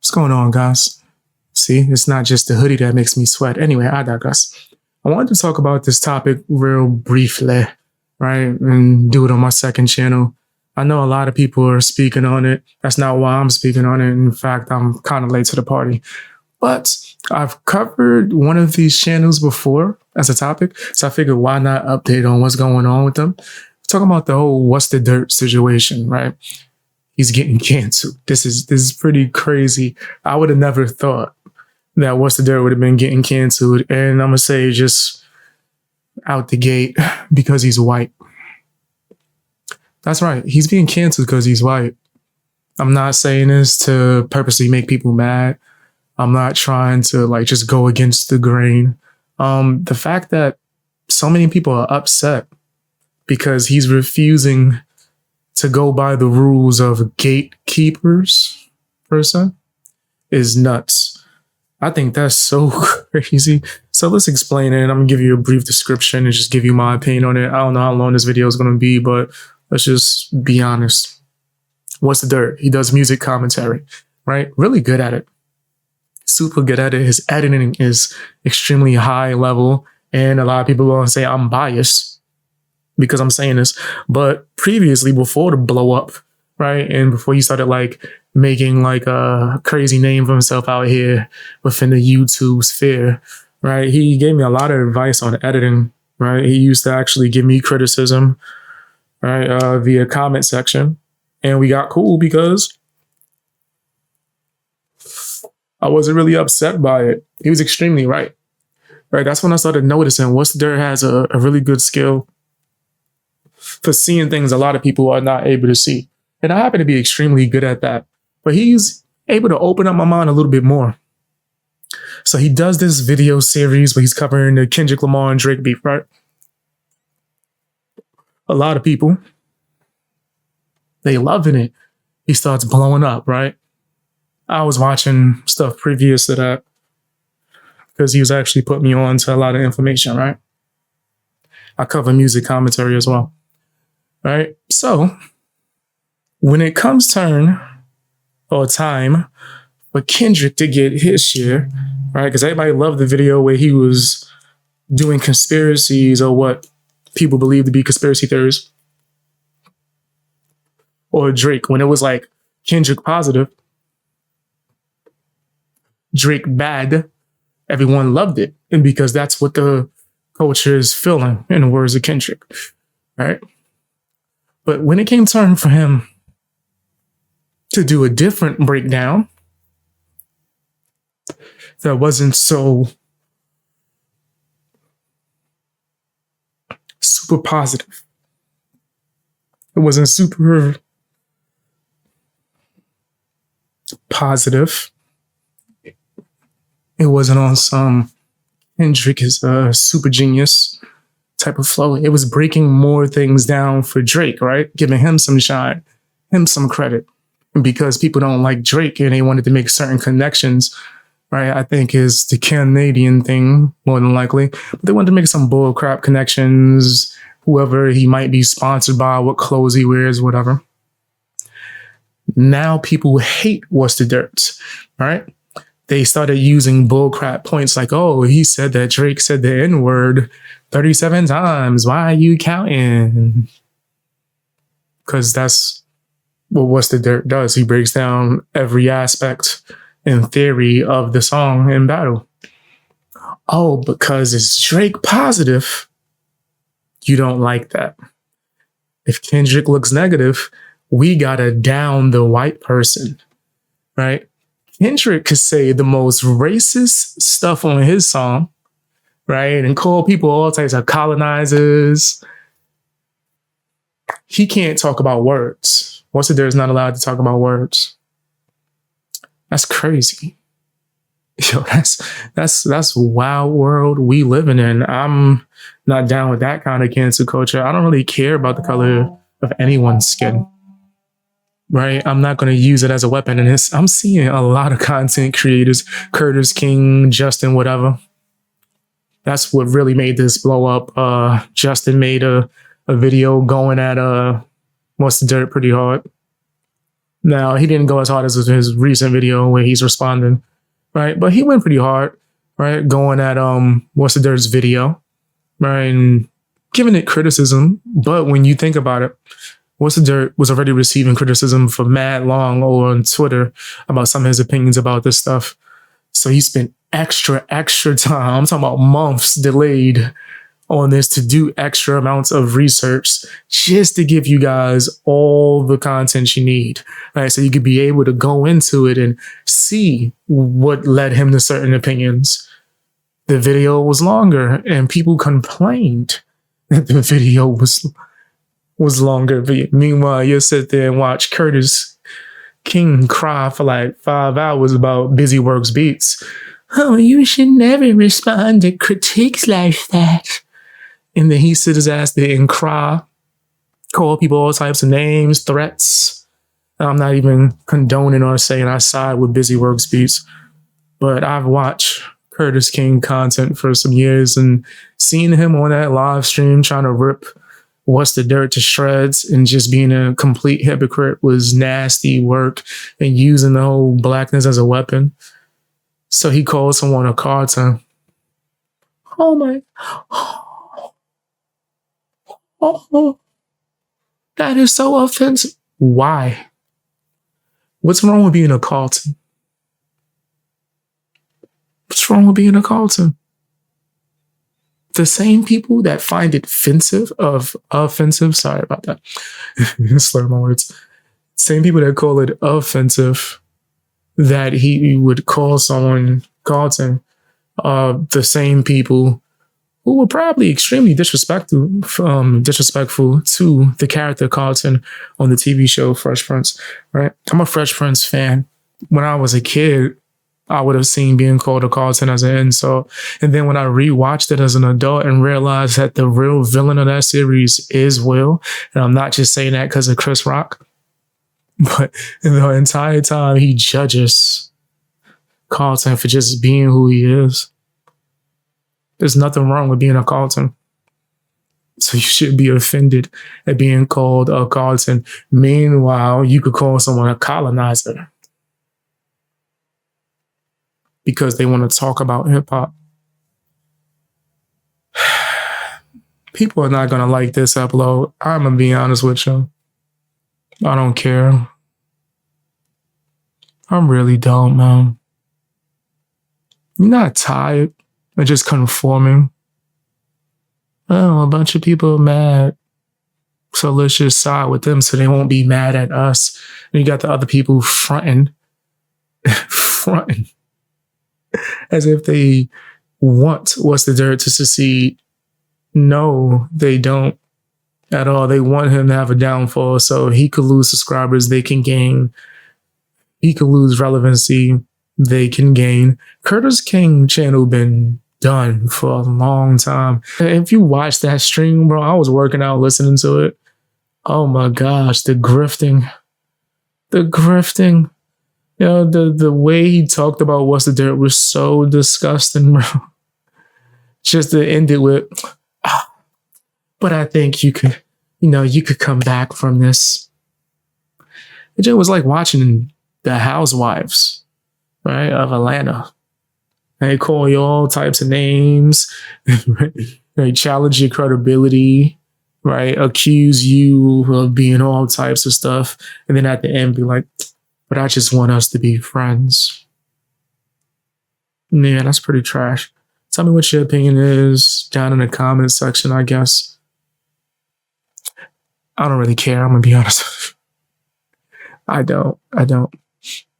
What's going on, guys? See, it's not just the hoodie that makes me sweat. Anyway, I digress. I wanted to talk about this topic real briefly, right? And do it on my second channel. I know a lot of people are speaking on it. That's not why I'm speaking on it. In fact, I'm kind of late to the party. But I've covered one of these channels before as a topic, so I figured why not update on what's going on with them. Talking about the whole "what's the dirt" situation, right? He's getting canceled. This is pretty crazy. I would have never thought that "what's the dirt" would have been getting canceled, and I'm gonna say just out the gate because he's white. That's right. He's being canceled because he's white. I'm not saying this to purposely make people mad. I'm not trying to just go against the grain. The fact that so many people are upset because he's refusing to go by the rules of gatekeepers person is nuts. I think that's so crazy. So let's explain it. I'm gonna give you a brief description and just give you my opinion on it. I don't know how long this video is gonna be, but let's just be honest. What's the dirt? He does music commentary, right? Really good at it. Super good at it. His editing is extremely high level. And a lot of people are gonna say I'm biased because I'm saying this, but previously, before the blow up, right, and before he started making a crazy name for himself out here within the YouTube sphere, right, he gave me a lot of advice on editing, right. He used to actually give me criticism, right, via comment section, and we got cool because I wasn't really upset by it. He was extremely right. Right, that's when I started noticing What's the Dirt has a really good skill for seeing things a lot of people are not able to see. And I happen to be extremely good at that. But he's able to open up my mind a little bit more. So he does this video series where he's covering the Kendrick Lamar and Drake beef, right? A lot of people, they loving it. He starts blowing up, right? I was watching stuff previous to that because he was actually putting me on to a lot of information, right? I cover music commentary as well. Right. So when it comes time for Kendrick to get his share, right? Because everybody loved the video where he was doing conspiracies or what people believe to be conspiracy theories. Or Drake, when it was Kendrick positive, Drake bad, everyone loved it. And because that's what the culture is feeling, in the words of Kendrick, right? But when it came time for him to do a different breakdown that wasn't so super positive, it wasn't super positive, it wasn't on some Kendrick is a super genius type of flow. It was breaking more things down for Drake, right? Giving him some shine, him some credit. And because people don't like Drake and they wanted to make certain connections, right? I think is the Canadian thing, more than likely. But they wanted to make some bullcrap connections, whoever he might be sponsored by, what clothes he wears, whatever. Now people hate What's the Dirt, right? They started using bullcrap points oh, he said that Drake said the N-word 37 times. Why are you counting? Because that's what What's the Dirt does. He breaks down every aspect and theory of the song in battle. Oh, because it's Drake positive, you don't like that. If Kendrick looks negative, we gotta down the white person, right? Kendrick could say the most racist stuff on his song, right? And call people all types of colonizers. He can't talk about words. What's the Dirt is not allowed to talk about words. That's crazy. Yo, that's wild world we living in. I'm not down with that kind of cancel culture. I don't really care about the color of anyone's skin. Right? I'm not going to use it as a weapon. And I'm seeing a lot of content creators, Curtis King, Justin, whatever. That's what really made this blow up. Justin made a video going at What's the Dirt pretty hard. Now, he didn't go as hard as his recent video where he's responding, right? But he went pretty hard, right? Going at What's the Dirt's video, right? And giving it criticism. But when you think about it, What's the Dirt was already receiving criticism for mad long on Twitter about some of his opinions about this stuff. So he spent extra time, I'm talking about months delayed on this to do extra amounts of research just to give you guys all the content you need, right? So you could be able to go into it and see what led him to certain opinions. The video was longer and people complained that the video was longer. But meanwhile, you'll sit there and watch Curtis King cry for like 5 hours about Busy Works Beats. Oh, you should never respond to critiques like that. And then he sit his ass there and cry, call people all types of names, threats. I'm not even condoning or saying I side with Busy Works Beats, but I've watched Curtis King content for some years and seeing him on that live stream trying to rip What's the Dirt to shreds and just being a complete hypocrite was nasty work and using the whole blackness as a weapon. So he called someone a cartoon. Oh my. Oh, that is so offensive. Why? What's wrong with being a Carlton? What's wrong with being a Carlton? The same people that find it offensive, sorry about that. Slur my words. Same people that call it offensive that he would call someone Carlton are the same people who were probably extremely disrespectful to the character Carlton on the TV show Fresh Prince, right? I'm a Fresh Prince fan. When I was a kid, I would have seen being called a Carlton as an insult. And then when I rewatched it as an adult and realized that the real villain of that series is Will, and I'm not just saying that because of Chris Rock, but the entire time he judges Carlton for just being who he is. There's nothing wrong with being a Carlton. So you should be offended at being called a Carlton. Meanwhile, you could call someone a colonizer because they want to talk about hip hop. People are not going to like this upload. I'm going to be honest with you. I don't care. I really don't, man. You're not tired of just conforming. Oh, a bunch of people are mad. So let's just side with them so they won't be mad at us. And you got the other people fronting as if they want What's the Dirt to succeed. No, they don't at all. They want him to have a downfall so he could lose subscribers, they can gain. He could lose relevancy, they can gain. Curtis King channel been done for a long time. If you watch that stream, bro, I was working out listening to it. Oh my gosh, the grifting. You know, the way he talked about What's the Dirt was so disgusting, bro. Just to end it with, but I think you could come back from this. It just was like watching the Housewives, right, of Atlanta. They call you all types of names. They challenge your credibility, right? Accuse you of being all types of stuff. And then at the end be like, but I just want us to be friends. Yeah, that's pretty trash. Tell me what your opinion is down in the comments section, I guess. I don't really care. I'm going to be honest. I don't.